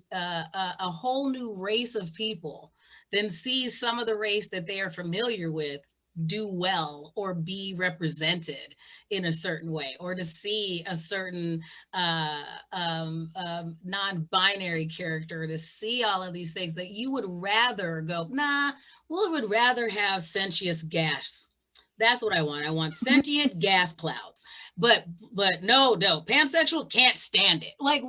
whole new race of people than see some of the race that they are familiar with do well, or be represented in a certain way, or to see a certain non-binary character, to see all of these things that you would rather go, nah, we would rather have sentient gas. That's what I want. I want sentient gas clouds. But no, pansexual, can't stand it. Like,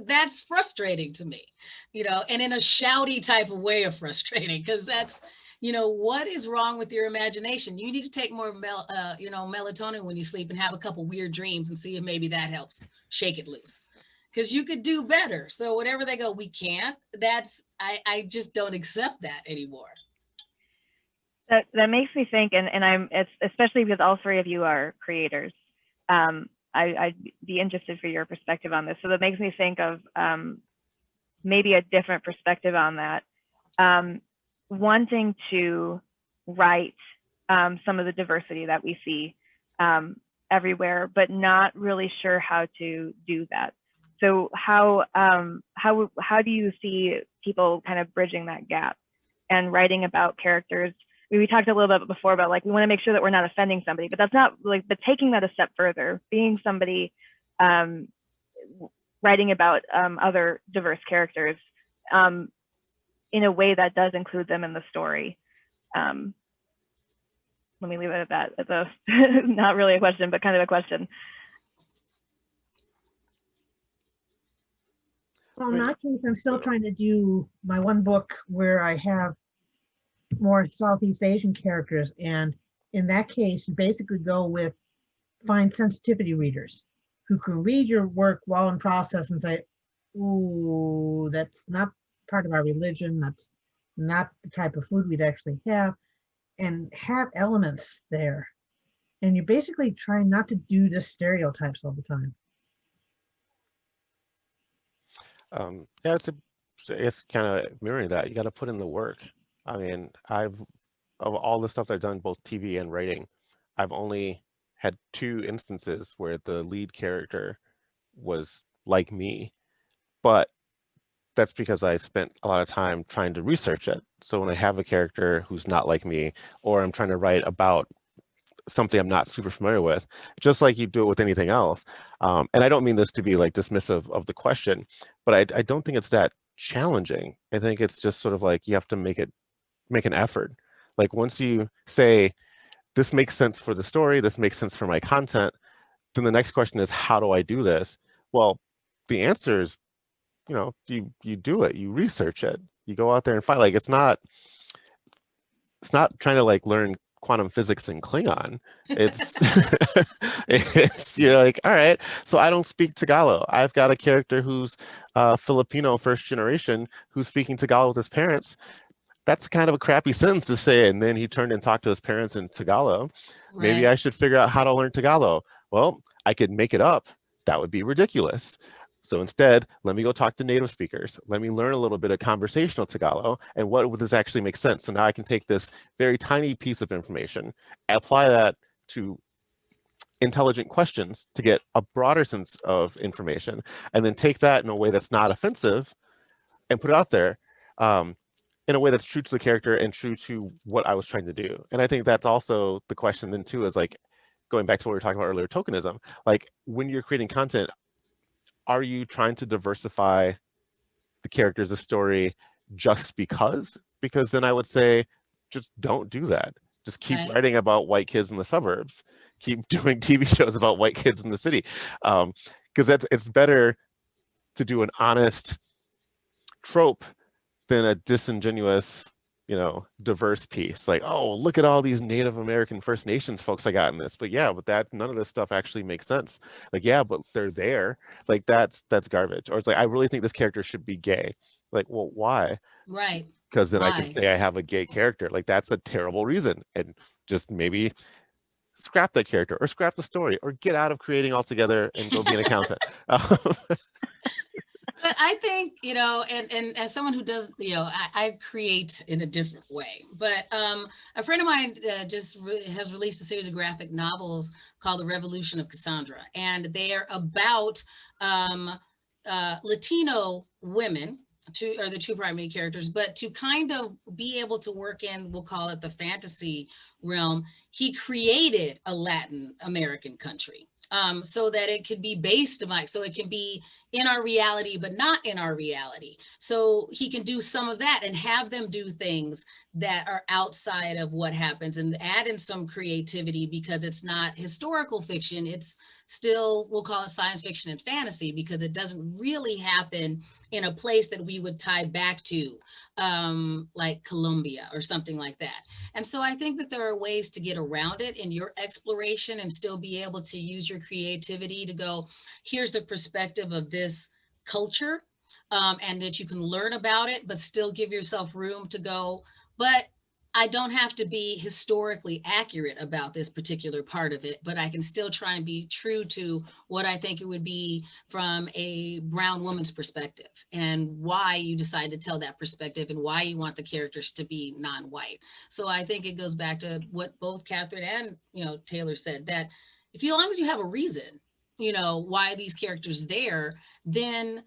that's frustrating to me, you know, and in a shouty type of way of frustrating, because that's, you know, what is wrong with your imagination? You need to take more melatonin when you sleep, and have a couple weird dreams, and see if maybe that helps shake it loose, because you could do better. So whatever they go, we can't, I just don't accept that anymore. That makes me think, and it's especially because all three of you are creators. I'd be interested for your perspective on this. So that makes me think of maybe a different perspective on that. Wanting to write some of the diversity that we see everywhere, but not really sure how to do that. So how do you see people kind of bridging that gap and writing about characters? We talked a little bit before about, like, we want to make sure that we're not offending somebody, but that's not like, but taking that a step further, being somebody writing about other diverse characters in a way that does include them in the story. Let me leave it at that. It's not really a question, but kind of a question. Well, in my case, I'm still trying to do my one book where I have more Southeast Asian characters. And in that case, you basically find sensitivity readers who can read your work while in process and say, ooh, that's not part of our religion. That's not the type of food we'd actually have, and have elements there And you're basically trying not to do the stereotypes all the time. Yeah, it's kind of mirroring that. You got to put in the work. I mean, of all the stuff I've done, both TV and writing, I've only had 2 instances where the lead character was like me, but that's because I spent a lot of time trying to research it. So when I have a character who's not like me, or I'm trying to write about something I'm not super familiar with, just like you do it with anything else. And I don't mean this to be like dismissive of the question, but I don't think it's that challenging. I think it's just sort of like you have to make an effort. Like once you say, this makes sense for the story, this makes sense for my content, then the next question is, how do I do this? Well, the answer is, you do it, you research it, you go out there and find, like, it's not trying to like learn quantum physics in Klingon. It's it's like, all right, so I don't speak Tagalog. I've got a character who's Filipino first generation who's speaking Tagalog with his parents. That's kind of a crappy sentence to say, and then he turned and talked to his parents in Tagalog. Maybe Right. I should figure out how to learn Tagalog. Well, I could make it up. That would be ridiculous. So instead, let me go talk to native speakers. Let me learn a little bit of conversational Tagalog, and what would this actually make sense? So now I can take this very tiny piece of information, apply that to intelligent questions to get a broader sense of information, and then take that in a way that's not offensive and put it out there in a way that's true to the character and true to what I was trying to do. And I think that's also the question then too, is like, going back to what we were talking about earlier, tokenism, like when you're creating content, are you trying to diversify the characters, the story, just because? Because then I would say, just don't do that. Just keep Right. writing about white kids in the suburbs. Keep doing TV shows about white kids in the city. Because it's better to do an honest trope than a disingenuous, diverse piece. Like, oh, look at all these Native American First Nations folks I got in this. But yeah, but none of this stuff actually makes sense. Like, yeah, but they're there. Like, that's garbage. Or it's like, I really think this character should be gay. Like, well, why? Right. Because then I can Why? say I have a gay character. Like, that's a terrible reason. And just maybe scrap that character, or scrap the story, or get out of creating altogether and go be an accountant. But I think, and as someone who does, I create in a different way. But a friend of mine has released a series of graphic novels called The Revolution of Cassandra. And they are about Latino women, are the 2 primary characters, but to kind of be able to work in, we'll call it the fantasy realm, he created a Latin American country. So that it could be based on, so it can be in our reality, but not in our reality. So he can do some of that and have them do things that are outside of what happens, and add in some creativity, because it's not historical fiction. It's still, we'll call it science fiction and fantasy, because it doesn't really happen in a place that we would tie back to, like Colombia or something like that. And so I think that there are ways to get around it in your exploration and still be able to use your creativity to go, here's the perspective of this culture, and that you can learn about it, but still give yourself room to go, but I don't have to be historically accurate about this particular part of it, but I can still try and be true to what I think it would be from a brown woman's perspective, and why you decide to tell that perspective, and why you want the characters to be non-white. So I think it goes back to what both Kathryn and Taylor said, that as long as you have a reason, why these characters there, then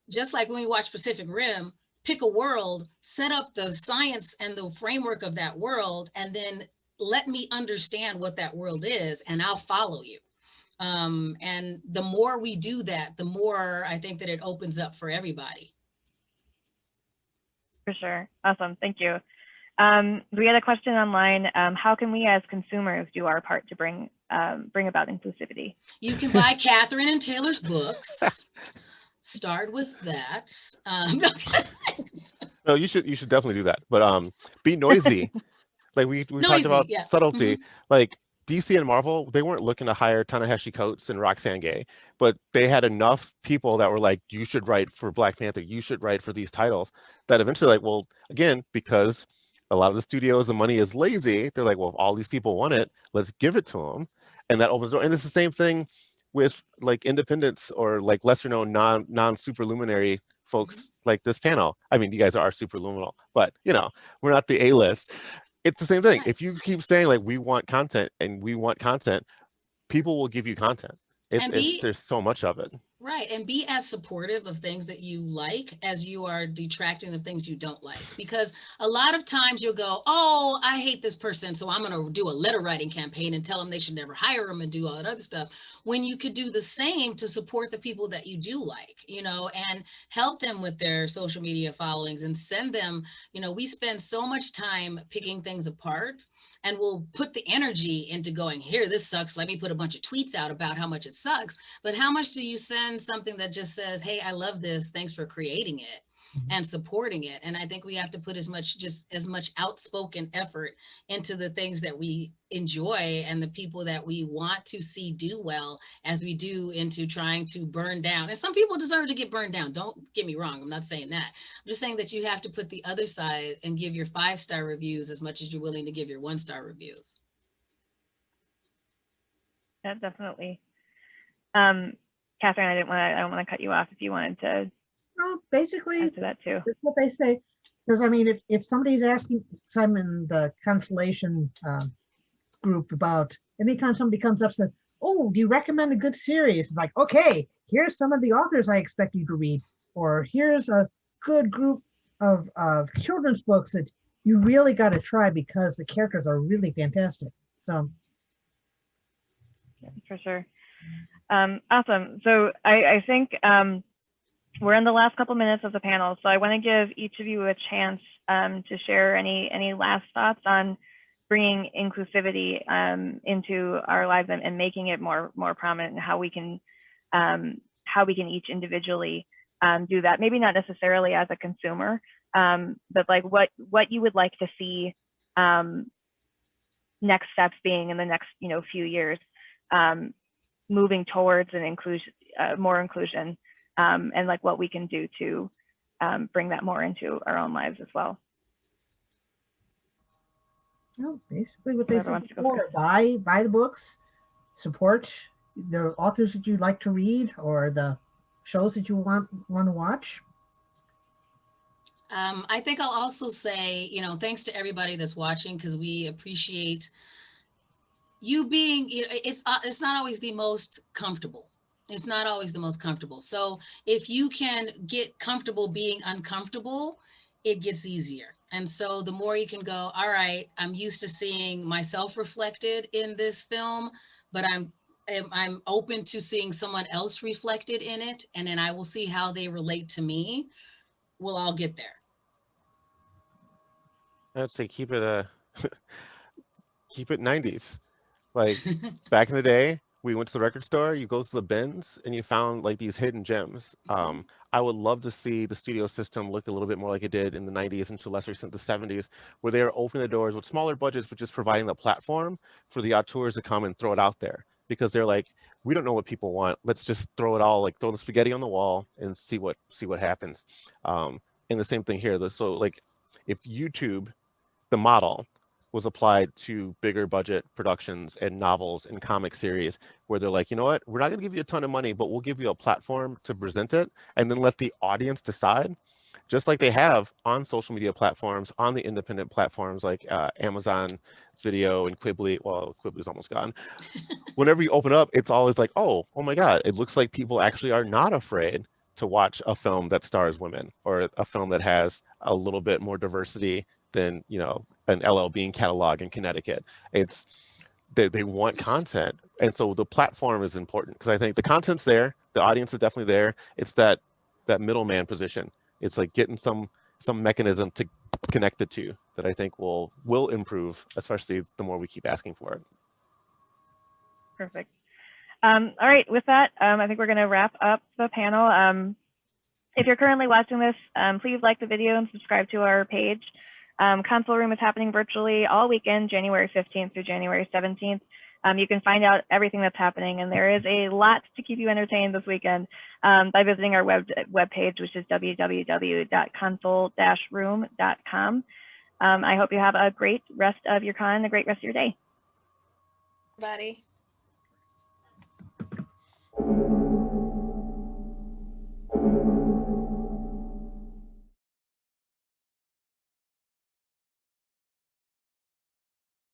just like when we watch Pacific Rim, pick a world, set up the science and the framework of that world, and then let me understand what that world is, and I'll follow you. And the more we do that, the more I think that it opens up for everybody. For sure. Awesome. Thank you. We had a question online. How can we as consumers do our part to bring about inclusivity? You can buy Kathryn and Taylor's books. Start with that. No, you should definitely do that. But be noisy. Like we talked about subtlety. Like DC and Marvel, they weren't looking to hire Ta-Nehisi Coates and Roxane Gay, but they had enough people that were like, you should write for Black Panther, you should write for these titles, that eventually, like, well, again, because A lot of the studios, the money is lazy. They're like, well, if all these people want it, let's give it to them. And that opens the door. And it's the same thing with like independents or like lesser known non-superluminary folks like this panel. I mean, you guys are superluminal, but you know, we're not the A-list. It's the same thing. Right. If you keep saying like, we want content and we want content, people will give you content. There's so much of it. Right. And be as supportive of things that you like as you are detracting of things you don't like. Because a lot of times you'll go, oh, I hate this person, so I'm going to do a letter writing campaign and tell them they should never hire them and do all that other stuff. When you could do the same to support the people that you do like, you know, and help them with their social media followings and send them, you know, we spend so much time picking things apart. And we'll put the energy into going, here, this sucks. Let me put a bunch of tweets out about how much it sucks. But how much do you send something that just says, hey, I love this. Thanks for creating it and supporting it. And I think we have to put as much outspoken effort into the things that we enjoy and the people that we want to see do well as we do into trying to burn down. And some people deserve to get burned down. Don't get me wrong. I'm not saying that. I'm just saying that you have to put the other side and give your 5-star reviews as much as you're willing to give your 1-star reviews. Yeah, definitely. Kathryn, I don't want to cut you off if you wanted to. No, basically, answer that too. that's what they say. Because I mean, if somebody's asking some in the Constellation group about anytime somebody comes up and says, oh, do you recommend a good series? Like, okay, here's some of the authors I expect you to read, or here's a good group of children's books that you really got to try because the characters are really fantastic. So, yeah, for sure. Awesome. So I think we're in the last couple minutes of the panel, so I want to give each of you a chance to share any last thoughts on bringing inclusivity into our lives and making it more prominent, and how we can each individually do that. Maybe not necessarily as a consumer, but like what you would like to see next steps being in the next few years, moving towards an inclusion, more inclusion. And like what we can do to bring that more into our own lives as well. well, basically what they Whoever said wants to go before, buy the books, support the authors that you like to read or the shows that you want to watch. I think I'll also say, thanks to everybody that's watching, because we appreciate you being, it's not always the most comfortable. It's not always the most comfortable. So if you can get comfortable being uncomfortable, it gets easier. And so the more you can go, all right, I'm used to seeing myself reflected in this film, but I'm open to seeing someone else reflected in it. And then I will see how they relate to me. We'll all get there. I'd say keep it keep it 90s. Like back in the day, we went to the record store, you go to the bins and you found like these hidden gems. I would love to see the studio system look a little bit more like it did in the 90s and to a lesser extent the 70s, where they are opening the doors with smaller budgets, but just providing the platform for the auteurs to come and throw it out there, because they're like, we don't know what people want. Let's just throw it all, like throw the spaghetti on the wall and see what happens. And the same thing here. So like if YouTube, the model, was applied to bigger budget productions and novels and comic series, where they're like, you know what, we're not gonna give you a ton of money, but we'll give you a platform to present it and then let the audience decide, just like they have on social media platforms, on the independent platforms like Amazon Video and Quibbly. Well, Quibbly's almost gone. Whenever you open up, it's always like, oh my God, it looks like people actually are not afraid to watch a film that stars women, or a film that has a little bit more diversity than an LL Bean catalog in Connecticut. It's they want content, and so the platform is important, because I think the content's there, the audience is definitely there. It's that middleman position. It's like getting some mechanism to connect the two that I think will improve, especially the more we keep asking for it. Perfect. All right, with that, I think we're going to wrap up the panel. If you're currently watching this, please like the video and subscribe to our page. Console Room is happening virtually all weekend, January 15th through January 17th. You can find out everything that's happening, and there is a lot to keep you entertained this weekend by visiting our webpage, which is www.console-room.com. I hope you have a great rest of your con, a great rest of your day. Everybody.